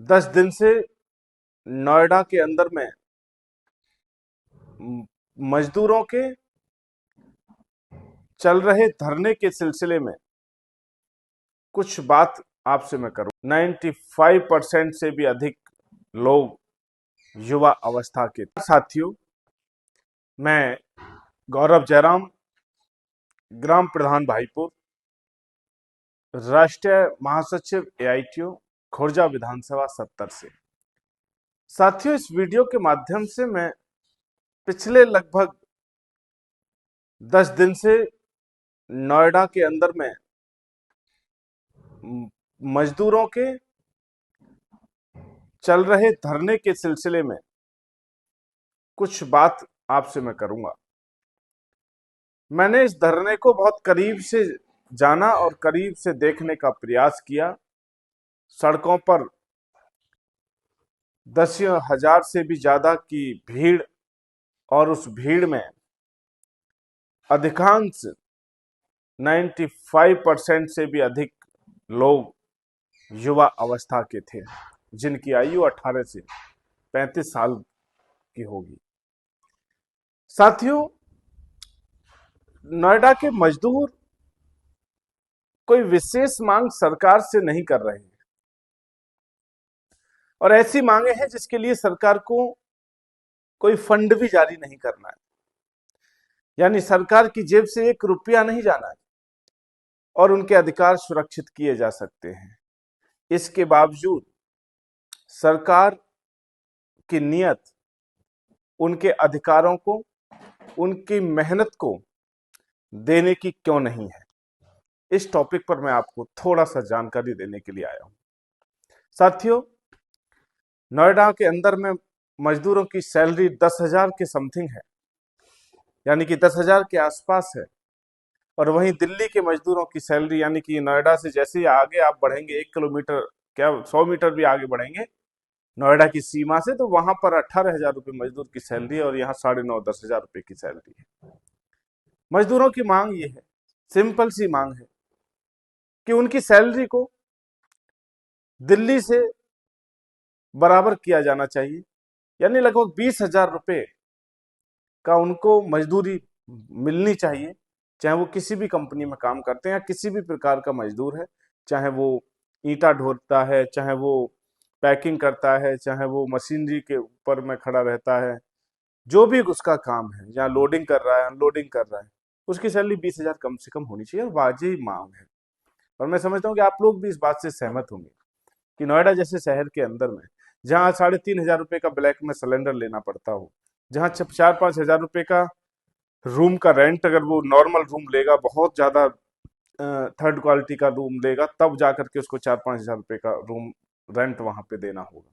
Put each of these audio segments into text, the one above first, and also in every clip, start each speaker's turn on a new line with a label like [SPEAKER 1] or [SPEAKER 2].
[SPEAKER 1] 10 दिन से नोएडा के अंदर में मजदूरों के चल रहे धरने के सिलसिले में कुछ बात आपसे मैं करूं। 95% से भी अधिक लोग युवा अवस्था के साथियों, मैं गौरव जयराम, ग्राम प्रधान भाईपुर, राष्ट्रीय महासचिव एआईटीयू, खुर्जा विधानसभा 70 से। साथियों, इस वीडियो के माध्यम से मैं पिछले लगभग 10 दिन से नोएडा के अंदर में मजदूरों के चल रहे धरने के सिलसिले में कुछ बात आपसे मैं करूंगा। मैंने इस धरने को बहुत करीब से जाना और करीब से देखने का प्रयास किया। सड़कों पर 10,000 से भी ज्यादा की भीड़, और उस भीड़ में अधिकांश 95% से भी अधिक लोग युवा अवस्था के थे, जिनकी आयु 18 से 35 साल की होगी। साथियों, नोएडा के मजदूर कोई विशेष मांग सरकार से नहीं कर रहे हैं, और ऐसी मांगे हैं जिसके लिए सरकार को कोई फंड भी जारी नहीं करना है, यानी सरकार की जेब से 1 रुपया नहीं जाना है, और उनके अधिकार सुरक्षित किए जा सकते हैं। इसके बावजूद सरकार की नीयत उनके अधिकारों को, उनकी मेहनत को देने की क्यों नहीं है, इस टॉपिक पर मैं आपको थोड़ा सा जानकारी देने के लिए आया हूं। साथियों, नोएडा के अंदर में मजदूरों की सैलरी 10,000 के समथिंग है, यानी कि 10,000 के आसपास है। और वहीं दिल्ली के मजदूरों की सैलरी, यानी कि नोएडा से जैसे ही आगे आप बढ़ेंगे 1 किलोमीटर, क्या 100 मीटर भी आगे बढ़ेंगे नोएडा की सीमा से, तो वहां पर 18,000 रुपये मजदूर की सैलरी है, और यहाँ 9,500-10,000 रुपये की सैलरी है। मजदूरों की मांग ये है, सिंपल सी मांग है, कि उनकी सैलरी को दिल्ली से बराबर किया जाना चाहिए, यानी लगभग 20,000 रुपये का उनको मजदूरी मिलनी चाहिए, चाहे वो किसी भी कंपनी में काम करते हैं या किसी भी प्रकार का मजदूर है, चाहे वो ईंटा ढोता है, चाहे वो पैकिंग करता है, चाहे वो मशीनरी के ऊपर में खड़ा रहता है, जो भी उसका काम है, या लोडिंग कर रहा है, अनलोडिंग कर रहा है, उसकी सैलरी 20,000 कम से कम होनी चाहिए, और वाजिब मांग है। और मैं समझता हूँ कि आप लोग भी इस बात से सहमत होंगे कि नोएडा जैसे शहर के अंदर में, जहाँ 3,500 रुपये का ब्लैक में सिलेंडर लेना पड़ता हो, जहाँ 4-5 हजार रुपये का रूम का रेंट, अगर वो नॉर्मल रूम लेगा, बहुत ज्यादा थर्ड क्वालिटी का रूम लेगा, तब जाकर के उसको 4-5 हजार रुपये का रूम रेंट वहां पे देना होगा।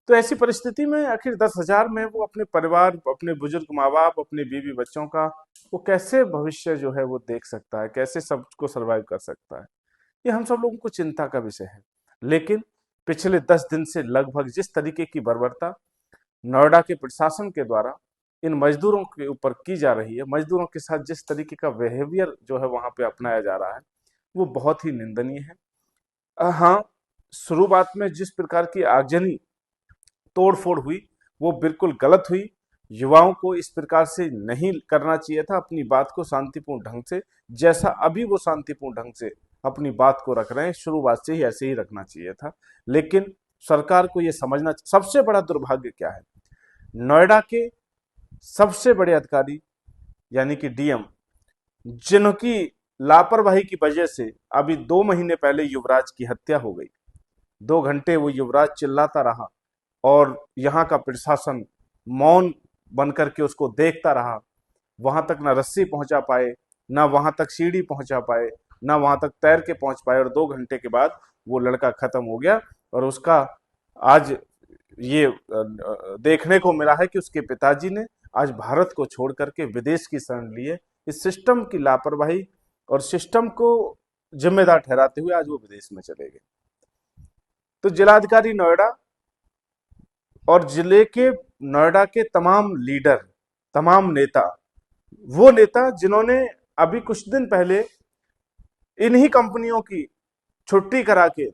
[SPEAKER 1] तो ऐसी परिस्थिति में आखिर 10,000 में वो अपने परिवार, अपने बुजुर्ग माँ बाप, अपने बीवी बच्चों का वो कैसे भविष्य जो है वो देख सकता है, कैसे सबको सरवाइव कर सकता है, ये हम सब लोगों को चिंता का विषय है। लेकिन पिछले 10 दिन से लगभग जिस तरीके की बर्बरता नोएडा के प्रशासन के द्वारा इन मजदूरों के ऊपर की जा रही है, मजदूरों के साथ जिस तरीके का बिहेवियर जो है वहां पे अपनाया जा रहा है, वो बहुत ही निंदनीय है। हाँ, शुरुआत में जिस प्रकार की आगजनी तोड़फोड़ हुई वो बिल्कुल गलत हुई। युवाओं को इस प्रकार से नहीं करना चाहिए था, अपनी बात को शांतिपूर्ण ढंग से, जैसा अभी वो शांतिपूर्ण ढंग से अपनी बात को रख रहे हैं, शुरुआत से ही ऐसे ही रखना चाहिए था। लेकिन सरकार को ये समझना, सबसे बड़ा दुर्भाग्य क्या है, नोएडा के सबसे बड़े अधिकारी यानी कि डीएम, जिनकी लापरवाही की वजह से अभी 2 महीने पहले युवराज की हत्या हो गई। 2 घंटे वो युवराज चिल्लाता रहा, और यहाँ का प्रशासन मौन बनकर के उसको देखता रहा। वहां तक ना रस्सी पहुंचा पाए, ना वहां तक सीढ़ी पहुंचा पाए, ना वहां तक तैर के पहुंच पाए, और 2 घंटे के बाद वो लड़का खत्म हो गया। और उसका आज ये देखने को मिला है कि उसके पिताजी ने आज भारत को छोड़ करके विदेश की शरण लिए। इस सिस्टम की लापरवाही और सिस्टम को जिम्मेदार ठहराते हुए आज वो विदेश में चले गए। तो जिलाधिकारी नोएडा और जिले के नोएडा के तमाम लीडर, तमाम नेता, वो नेता जिन्होंने अभी कुछ दिन पहले इन्हीं कंपनियों की छुट्टी करा के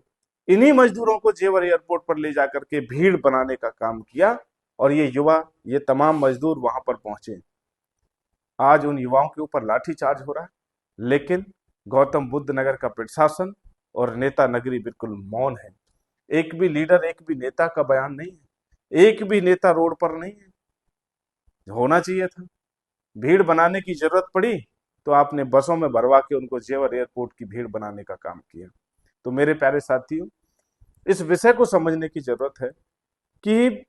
[SPEAKER 1] इन्हीं मजदूरों को जेवर एयरपोर्ट पर ले जाकर के भीड़ बनाने का काम किया और ये युवा, ये तमाम मजदूर वहां पर पहुंचे। आज उन युवाओं के ऊपर लाठीचार्ज हो रहा है, लेकिन गौतम बुद्ध नगर का प्रशासन और नेता नगरी बिल्कुल मौन है। एक भी लीडर, एक भी नेता का बयान नहीं है, एक भी नेता रोड पर नहीं है। होना चाहिए था। भीड़ बनाने की जरूरत पड़ी तो आपने बसों में भरवा के उनको जेवर एयरपोर्ट की भीड़ बनाने का काम किया। तो मेरे प्यारे साथियों, इस विषय को समझने की जरूरत है कि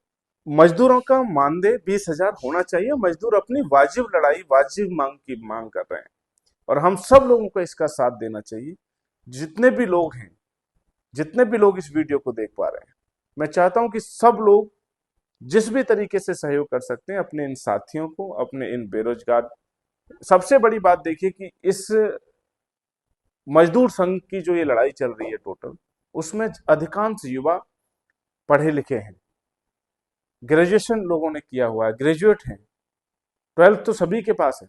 [SPEAKER 1] मजदूरों का मानदेय 20,000 होना चाहिए। मजदूर अपनी वाजिब लड़ाई, वाजिब मांग की मांग कर रहे हैं और हम सब लोगों को इसका साथ देना चाहिए। जितने भी लोग हैं, जितने भी लोग इस वीडियो को देख पा रहे हैं, मैं चाहता हूं कि सब लोग जिस भी तरीके से सहयोग कर सकते हैं अपने इन साथियों को, अपने इन बेरोजगार। सबसे बड़ी बात देखिए कि इस मजदूर संघ की जो ये लड़ाई चल रही है टोटल, उसमें अधिकांश युवा पढ़े लिखे हैं, ग्रेजुएशन लोगों ने किया हुआ है, ग्रेजुएट हैं, 12th तो सभी के पास है,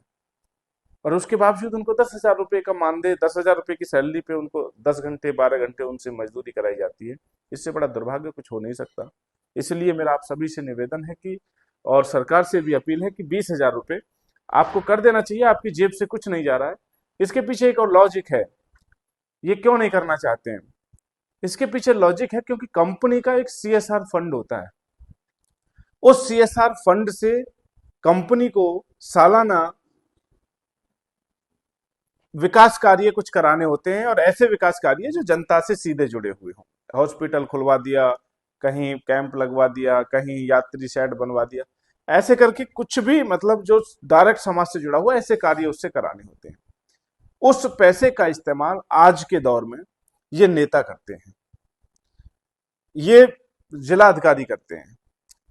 [SPEAKER 1] और उसके बावजूद उनको 10,000 रुपए का मानदेय, 10,000 रुपए की सैलरी पे उनको 10 घंटे 12 घंटे उनसे मजदूरी कराई जाती है। इससे बड़ा दुर्भाग्य कुछ हो नहीं सकता। इसलिए मेरा आप सभी से निवेदन है कि, और सरकार से भी अपील है कि 20,000 रुपए आपको कर देना चाहिए। आपकी जेब से कुछ नहीं जा रहा है। इसके पीछे एक और लॉजिक है। ये क्यों नहीं करना चाहते हैं? इसके पीछे लॉजिक है क्योंकि कंपनी का एक CSR फंड होता है। उस CSR फंड से कंपनी को सालाना विकास कार्य कुछ कराने होते हैं, और ऐसे विकास कार्य जो जनता से सीधे जुड़े हुए हों। हॉस्पिटल खुलवा दिया, कहीं कैंप लगवा दिया, कहीं यात्री शेड बनवा दिया, ऐसे करके कुछ भी, मतलब जो डायरेक्ट समाज से जुड़ा हुआ, ऐसे कार्य उससे कराने होते हैं। उस पैसे का इस्तेमाल आज के दौर में ये नेता करते हैं, ये जिला अधिकारी करते हैं।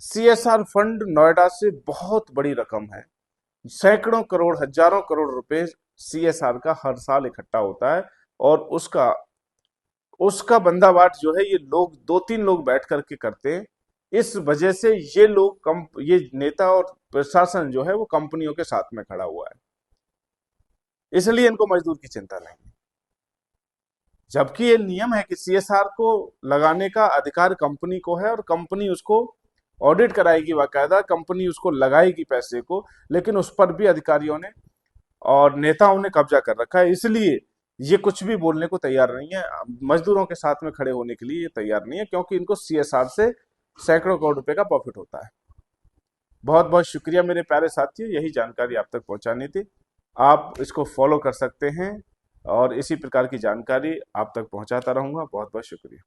[SPEAKER 1] CSR फंड नोएडा से बहुत बड़ी रकम है, सैकड़ों करोड़, हजारों करोड़ रुपए CSR का हर साल इकट्ठा होता है, और उसका उसका बंदाबाट जो है ये लोग, 2-3 लोग बैठ करके करते हैं। इस वजह से ये लोग, ये नेता और प्रशासन जो है वो कंपनियों के साथ में खड़ा हुआ है, इसलिए इनको मजदूर की चिंता नहीं है। जबकि ये नियम है कि CSR को लगाने का अधिकार कंपनी को है, और कंपनी उसको ऑडिट कराएगी, बाकायदा कंपनी उसको लगाएगी पैसे को, लेकिन उस पर भी अधिकारियों ने और नेताओं ने कब्जा कर रखा है। इसलिए ये कुछ भी बोलने को तैयार नहीं है, मजदूरों के साथ में खड़े होने के लिए ये तैयार नहीं है, क्योंकि इनको CSR से सैकड़ों करोड़ रुपए का प्रॉफिट होता है। बहुत बहुत शुक्रिया मेरे प्यारे साथियों, यही जानकारी आप तक पहुंचानी थी। आप इसको फॉलो कर सकते हैं और इसी प्रकार की जानकारी आप तक पहुंचाता रहूंगा। बहुत बहुत शुक्रिया।